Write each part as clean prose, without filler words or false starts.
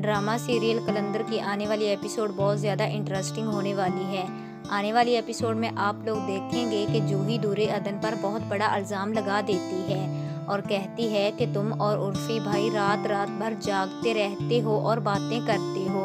Drama serial कलंदर की आने वाली एपिसोड बहुत ज़्यादा इंटरेस्टिंग होने वाली है। आने वाली एपिसोड में आप लोग देखेंगे कि जूही दूरे अदन पर बहुत बड़ा इल्ज़ाम लगा देती है और कहती है कि तुम और उर्फ़ी भाई रात रात भर जागते रहते हो और बातें करते हो।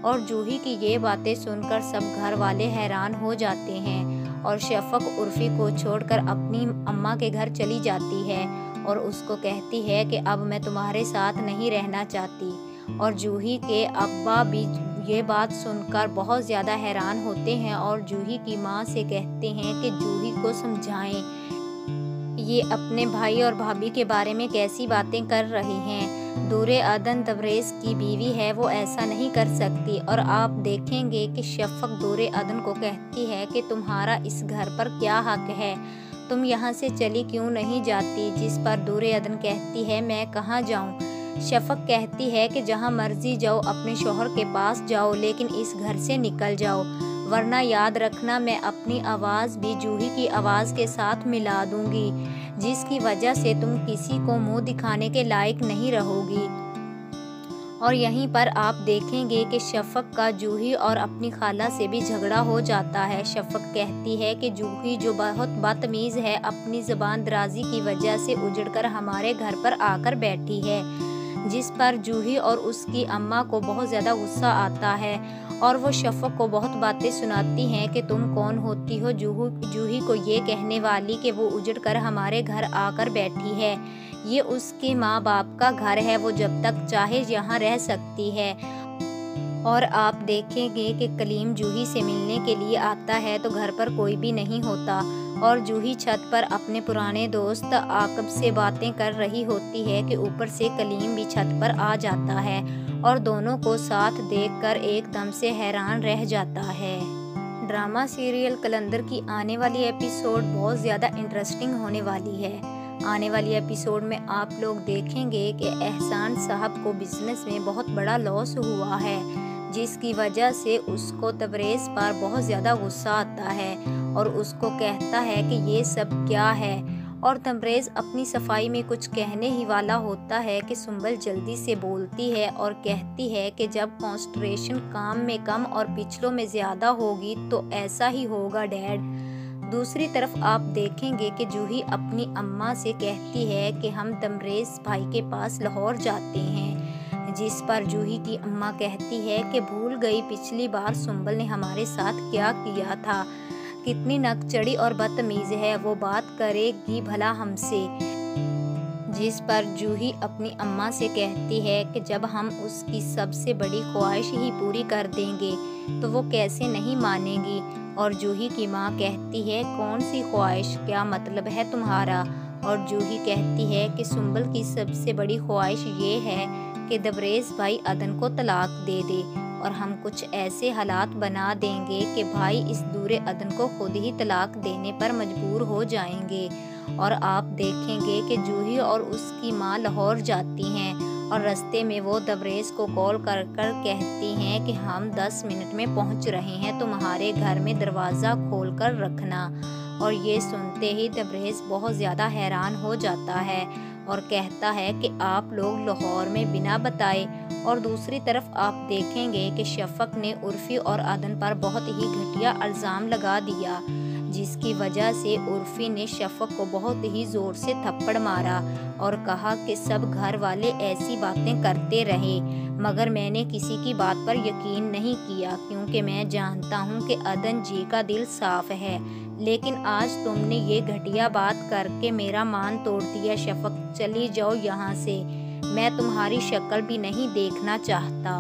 और जूही की ये बातें सुनकर सब घर वाले हैरान हो जाते हैं और शफ़क़ उर्फ़ी को छोड़कर अपनी अम्मा के घर चली जाती है और उसको कहती है कि अब मैं तुम्हारे साथ नहीं रहना चाहती। और जूही के अब्बा भी ये बात सुनकर बहुत ज़्यादा हैरान होते हैं और जूही की माँ से कहते हैं कि जूही को समझाएं, ये अपने भाई और भाभी के बारे में कैसी बातें कर रही हैं। दूरे अदन तबरेज़ की बीवी है, वो ऐसा नहीं कर सकती। और आप देखेंगे कि शफ़क़ दूरे अदन को कहती है कि तुम्हारा इस घर पर क्या हक है, तुम यहाँ से चली क्यों नहीं जाती। जिस पर दूरे अदन कहती है मैं कहाँ जाऊँ। शफ़क़ कहती है कि जहाँ मर्जी जाओ, अपने शौहर के पास जाओ, लेकिन इस घर से निकल जाओ, वरना याद रखना मैं अपनी आवाज़ भी जूही की आवाज़ के साथ मिला दूंगी, जिसकी वजह से तुम किसी को मुंह दिखाने के लायक नहीं रहोगी। और यहीं पर आप देखेंगे कि शफ़क़ का जूही और अपनी खाला से भी झगड़ा हो जाता है। शफ़क़ कहती है कि जूही जो बहुत बदतमीज़ है, अपनी ज़बान दराजी की वजह से उजड़कर हमारे घर पर आकर बैठी है। जिस पर जूही और उसकी अम्मा को बहुत ज़्यादा गुस्सा आता है और वो शफ़क़ को बहुत बातें सुनाती हैं कि तुम कौन होती हो जूही को ये कहने वाली कि वो उजड़ कर हमारे घर आकर बैठी है। ये उसके माँ बाप का घर है, वो जब तक चाहे यहाँ रह सकती है। और आप देखेंगे कि कलीम जूही से मिलने के लिए आता है तो घर पर कोई भी नहीं होता और जूही छत पर अपने पुराने दोस्त आकब से बातें कर रही होती है कि ऊपर से कलीम भी छत पर आ जाता है और दोनों को साथ देखकर एकदम से हैरान रह जाता है। ड्रामा सीरियल कलंदर की आने वाली एपिसोड बहुत ज़्यादा इंटरेस्टिंग होने वाली है। आने वाली एपिसोड में आप लोग देखेंगे कि एहसान साहब को बिजनेस में बहुत बड़ा लॉस हुआ है, जिसकी वजह से उसको तबरेज़ पर बहुत ज़्यादा गुस्सा आता है और उसको कहता है कि ये सब क्या है। और तबरेज़ अपनी सफाई में कुछ कहने ही वाला होता है कि सुंबल जल्दी से बोलती है और कहती है कि जब कॉन्संट्रेशन काम में कम और पिछलों में ज़्यादा होगी तो ऐसा ही होगा डैड। दूसरी तरफ आप देखेंगे कि जूही अपनी अम्मा से कहती है कि हम तबरेज़ भाई के पास लाहौर जाते हैं, जिस पर जूही की अम्मा कहती है कि भूल गई पिछली बार सुंबल ने हमारे साथ क्या किया था, कितनी नकचड़ी और बदतमीज़ है, वो बात करेगी भला हमसे। जिस पर जूही अपनी अम्मा से कहती है कि जब हम उसकी सबसे बड़ी ख्वाहिश ही पूरी कर देंगे तो वो कैसे नहीं मानेगी। और जूही की माँ कहती है कौन सी ख्वाहिश, क्या मतलब है तुम्हारा। और जूही कहती है कि सुंबल की सबसे बड़ी ख्वाहिश ये है कि तबरेज़ भाई अदन को तलाक दे दे और हम कुछ ऐसे हालात बना देंगे कि भाई इस दूरे अदन को खुद ही तलाक देने पर मजबूर हो जाएंगे। और आप देखेंगे कि जूही और उसकी माँ लाहौर जाती हैं और रास्ते में वो तबरेज़ को कॉल कर कहती हैं कि हम 10 मिनट में पहुंच रहे हैं, तुम्हारे घर में दरवाज़ा खोल कर रखना। और ये सुनते ही तबरेज़ बहुत ज़्यादा हैरान हो जाता है और कहता है कि आप लोग लाहौर में बिना बताए। और दूसरी तरफ आप देखेंगे कि शफ़क़ ने उर्फ़ी और अदन पर बहुत ही घटिया इल्ज़ाम लगा दिया, जिसकी वजह से उर्फ़ी ने शफ़क़ को बहुत ही ज़ोर से थप्पड़ मारा और कहा कि सब घर वाले ऐसी बातें करते रहे, मगर मैंने किसी की बात पर यकीन नहीं किया क्योंकि मैं जानता हूँ कि अदन जी का दिल साफ़ है, लेकिन आज तुमने ये घटिया बात करके मेरा मान तोड़ दिया। शफ़क़ चली जाओ यहाँ से, मैं तुम्हारी शक्ल भी नहीं देखना चाहता।